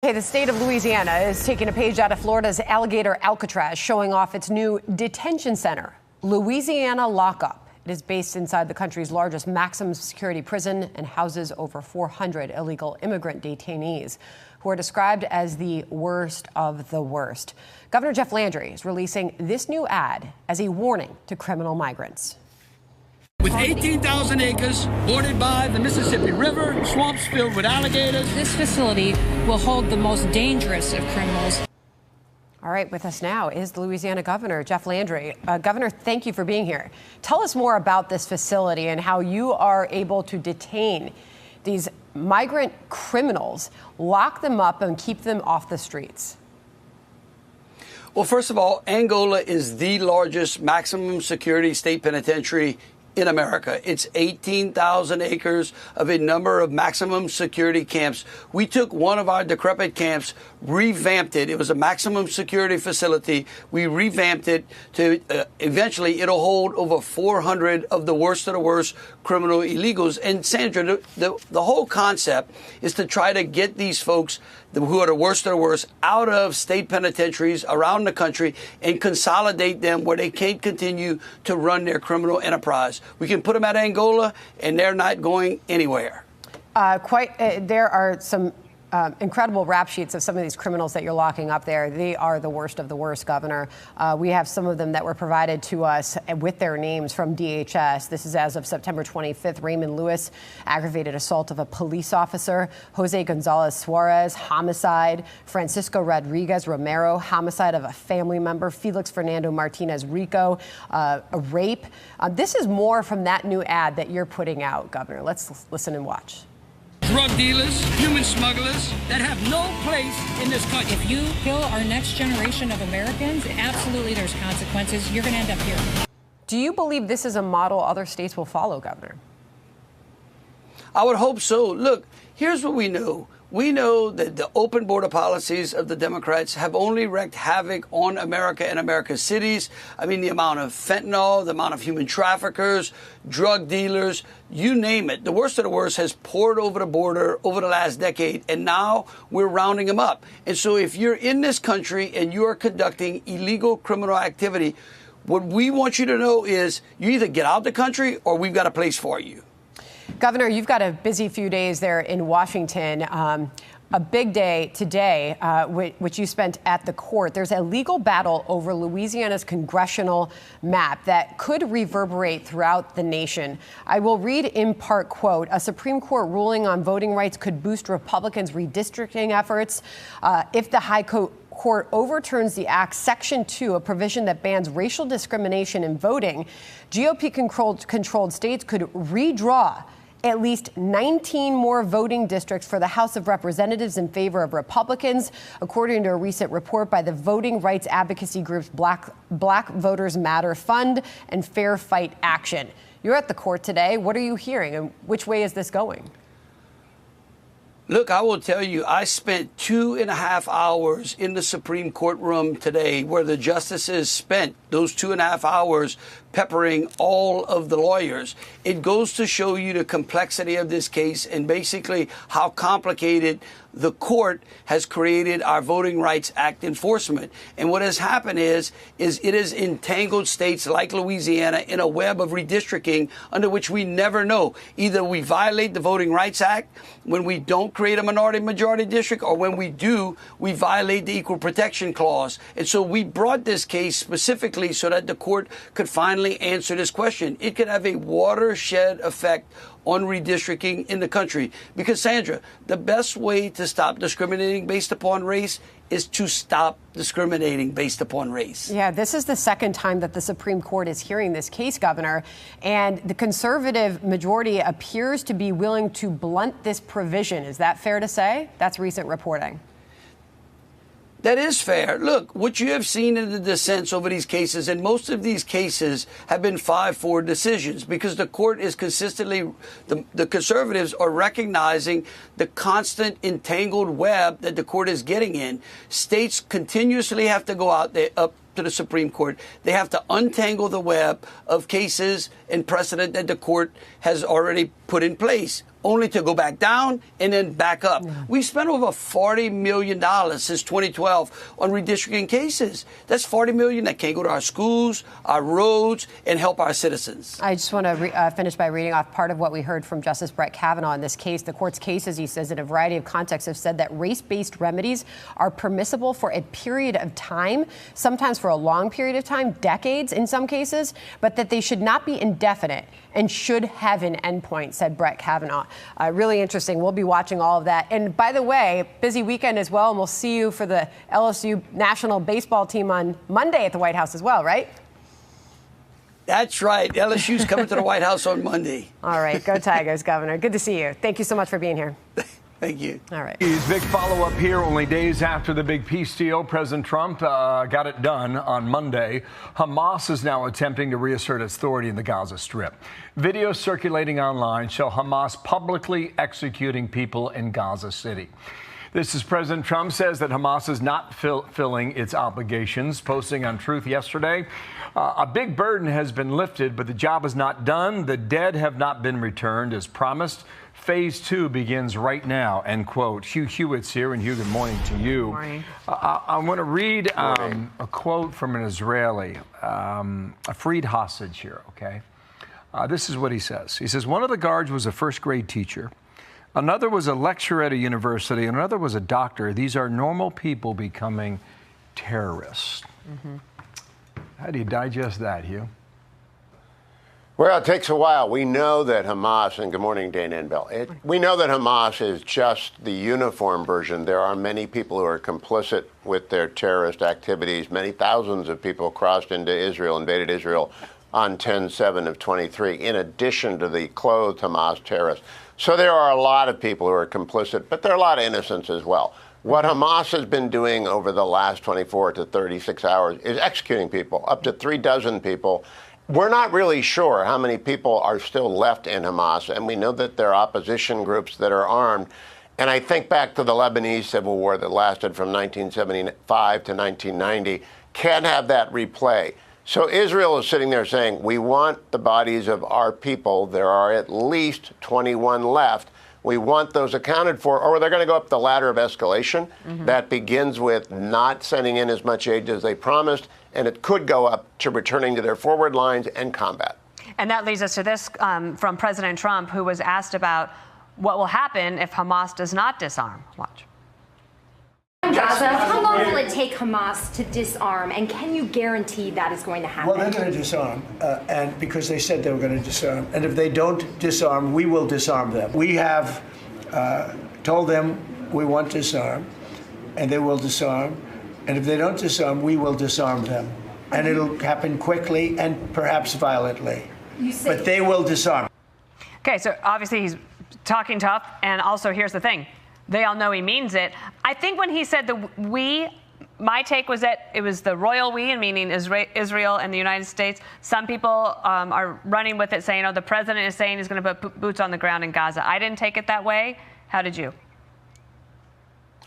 Okay, the state of Louisiana is taking a page out of Florida's alligator Alcatraz, showing off its new detention center, Louisiana Lockup. It is based inside the country's largest maximum security prison and houses over 400 illegal immigrant detainees who are described as the worst of the worst. Governor Jeff Landry is releasing this new ad as a warning to criminal migrants. With 18,000 acres bordered by the Mississippi River, swamps filled with alligators. This facility will hold the most dangerous of criminals. All right, with us now is the Louisiana Governor, Jeff Landry. Governor, thank you for being here. Tell us more about this facility and how you are able to detain these migrant criminals, lock them up, and keep them off the streets. Well, first of all, Angola is the largest maximum security state penitentiary in America. It's 18,000 acres of a number of maximum security camps. We took one of our decrepit camps, revamped it. It was a maximum security facility. We revamped it to eventually it'll hold over 400 of the worst criminal illegals. And Sandra, the whole concept is to try to get these folks who are the worst of the worst out of state penitentiaries around the country and consolidate them where they can't continue to run their criminal enterprise. We can put them at Angola and they're not going anywhere. There are some incredible rap sheets of some of these criminals that you're locking up there. They are the worst of the worst, Governor. We have some of them that were provided to us with their names from DHS. This is as of September 25th. Raymond Lewis, aggravated assault of a police officer. Jose Gonzalez Suarez, homicide. Francisco Rodriguez Romero, homicide of a family member. Felix Fernando Martinez Rico, a rape. This is more from that new ad that you're putting out, Governor. Let's listen and watch. Drug dealers, human smugglers that have no place in this country. If you kill our next generation of Americans, absolutely there's consequences. You're going to end up here. Do you believe this is a model other states will follow, Governor? I would hope so. Look, here's what we know. We know that the open border policies of the Democrats have only wreaked havoc on America and America's cities. I mean, the amount of fentanyl, the amount of human traffickers, drug dealers, you name it. The worst of the worst has poured over the border over the last decade, and now we're rounding them up. And so if you're in this country and you are conducting illegal criminal activity, what we want you to know is you either get out of the country or we've got a place for you. Governor, you've got a busy few days there in Washington. A big day today, which you spent at the court. There's a legal battle over Louisiana's congressional map that could reverberate throughout the nation. I will read in part, quote, a Supreme Court ruling on voting rights could boost Republicans' redistricting efforts. If the High Court overturns the Act's Section 2, a provision that bans racial discrimination in voting, GOP-controlled states could redraw at least 19 more voting districts for the House of Representatives in favor of Republicans, according to a recent report by the voting rights advocacy groups Black Voters Matter Fund and Fair Fight Action. You're at the court today. What are you hearing, and which way is this going? Look, I will tell you, I spent 2.5 hours in the Supreme Court room today where the justices spent those 2.5 hours peppering all of the lawyers. It goes to show you the complexity of this case and basically how complicated the court has created our Voting Rights Act enforcement. And what has happened is it has entangled states like Louisiana in a web of redistricting under which we never know. Either we violate the Voting Rights Act when we don't create a minority majority district, or when we do, we violate the Equal Protection Clause. And so we brought this case specifically so that the court could finally answer this question. It could have a watershed effect on redistricting in the country. Because, Sandra, the best way to stop discriminating based upon race is to stop discriminating based upon race. Yeah, this is the second time that the Supreme Court is hearing this case, Governor, and the conservative majority appears to be willing to blunt this provision. Is that fair to say? That's recent reporting. That is fair. Look, what you have seen in the dissents over these cases, and most of these cases have been 5-4 decisions, because the court is consistently, the conservatives are recognizing the constant entangled web that the court is getting in. States continuously have to go out there, up to the Supreme Court. They have to untangle the web of cases and precedent that the court has already put in place, only to go back down and then back up. We've spent over $40 million since 2012 on redistricting cases. That's $40 million that can't go to our schools, our roads, and help our citizens. I just want to finish by reading off part of what we heard from Justice Brett Kavanaugh in this case. The court's cases, he says, in a variety of contexts have said that race-based remedies are permissible for a period of time, sometimes for a long period of time, decades in some cases, but that they should not be indefinite and should have an endpoint, said Brett Kavanaugh. Really interesting. We'll be watching all of that. And by the way, busy weekend as well, and we'll see you for the LSU national baseball team on Monday at the White House as well, right? That's right. LSU's coming to the White House on Monday. All right. Go Tigers, Governor. Good to see you. Thank you so much for being here. Thank you. All right. Big follow-up here. Only days after the big peace deal, President Trump got it done on Monday. Hamas is now attempting to reassert its authority in the Gaza Strip. Videos circulating online show Hamas publicly executing people in Gaza City. This is President Trump says that Hamas is not fulfilling its obligations, posting on Truth yesterday. A big burden has been lifted, but the job is not done. The dead have not been returned as promised. Phase 2 begins right now, end quote. Hugh Hewitt's here, and Hugh, good morning to you. Good morning. I want to read a quote from an Israeli, a freed hostage here, okay? This is what he says. He says, one of the guards was a first-grade teacher. Another was a lecturer at a university. Another was a doctor. These are normal people becoming terrorists. Mm-hmm. How do you digest that, Hugh? Well, it takes a while. We know that Hamas, and good morning, Dana and Bill. We know that Hamas is just the uniform version. There are many people who are complicit with their terrorist activities. Many thousands of people crossed into Israel, invaded Israel on 10/7 of 23, in addition to the clothed Hamas terrorists. So there are a lot of people who are complicit, but there are a lot of innocents as well. What Hamas has been doing over the last 24 to 36 hours is executing people, up to 36 people. We're not really sure how many people are still left in Hamas, and we know that there are opposition groups that are armed. And I think back to the Lebanese civil war that lasted from 1975 to 1990. Can't have that replay. So Israel is sitting there saying, we want the bodies of our people. There are at least 21 left. We want those accounted for, or they're going to go up the ladder of escalation. Mm-hmm. That begins with not sending in as much aid as they promised, and it could go up to returning to their forward lines and combat. And that leads us to this from President Trump, who was asked about what will happen if Hamas does not disarm. Watch. Gaza, how long will it take Hamas to disarm, and can you guarantee that is going to happen? Well, they're going to disarm, and because they said they were going to disarm. And if they don't disarm, we will disarm them. We have told them we want to disarm, and they will disarm. And if they don't disarm, we will disarm them. And it'll happen quickly and perhaps violently. But they will disarm. Okay, so obviously he's talking tough, and also here's the thing. They all know he means it. I think when he said the we, my take was that it was the royal we, and meaning Israel and the United States. Some people are running with it, saying, oh, the president is saying he's going to put boots on the ground in Gaza. I didn't take it that way. How did you?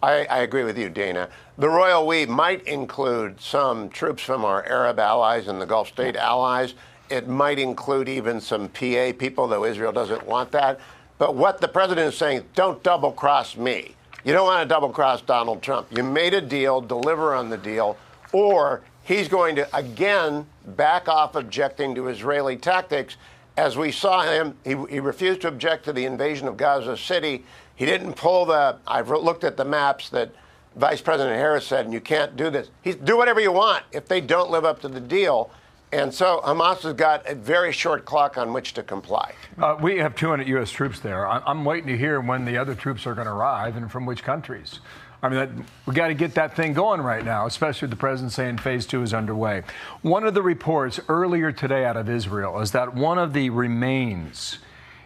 I agree with you, Dana. The royal we might include some troops from our Arab allies and the Gulf state allies. It might include even some PA people, though Israel doesn't want that. But what the president is saying, don't double cross me. You don't want to double cross Donald Trump. You made a deal, deliver on the deal, or he's going to again back off objecting to Israeli tactics. As we saw him, he refused to object to the invasion of Gaza City. He didn't pull I've looked at the maps that Vice President Harris said, and you can't do this. Do whatever you want if they don't live up to the deal. And so Hamas has got a very short clock on which to comply. We have 200 U.S. troops there. I'm waiting to hear when the other troops are going to arrive and from which countries. I mean, we got to get that thing going right now, especially with the president saying phase 2 is underway. One of the reports earlier today out of Israel is that one of the remains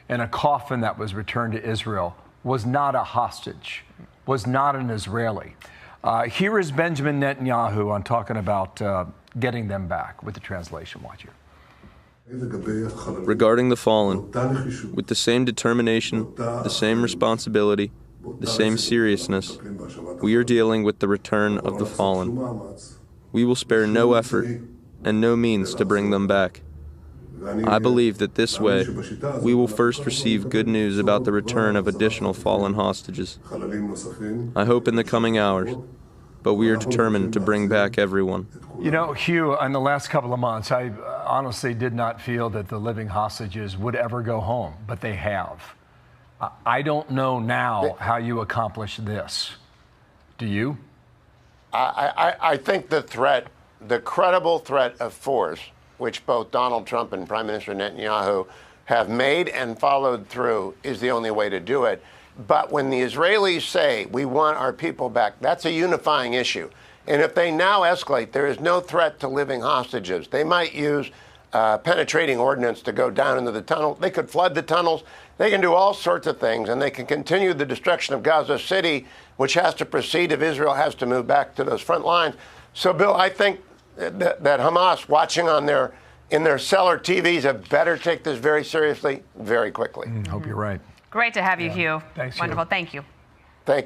in a coffin that was returned to Israel was not a hostage, was not an Israeli. Here is Benjamin Netanyahu on talking about getting them back with the translation. Watch here. Regarding the fallen, with the same determination, the same responsibility, the same seriousness, we are dealing with the return of the fallen. We will spare no effort and no means to bring them back. I believe that this way, we will first receive good news about the return of additional fallen hostages. I hope in the coming hours, but we are determined to bring back everyone. You know, Hugh, in the last couple of months, I honestly did not feel that the living hostages would ever go home, but they have. I don't know now how you accomplish this. Do you? I think the threat, the credible threat of force, which both Donald Trump and Prime Minister Netanyahu have made and followed through, is the only way to do it. But when the Israelis say, we want our people back, that's a unifying issue. And if they now escalate, there is no threat to living hostages. They might use penetrating ordnance to go down into the tunnel. They could flood the tunnels. They can do all sorts of things, and they can continue the destruction of Gaza City, which has to proceed if Israel has to move back to those front lines. So, Bill, I think that Hamas, watching in their cellar TVs, have better take this very seriously, very quickly. Hope you're right. Great to have you, Hugh. Thanks, Wonderful. Hugh. Thank you. Thank you.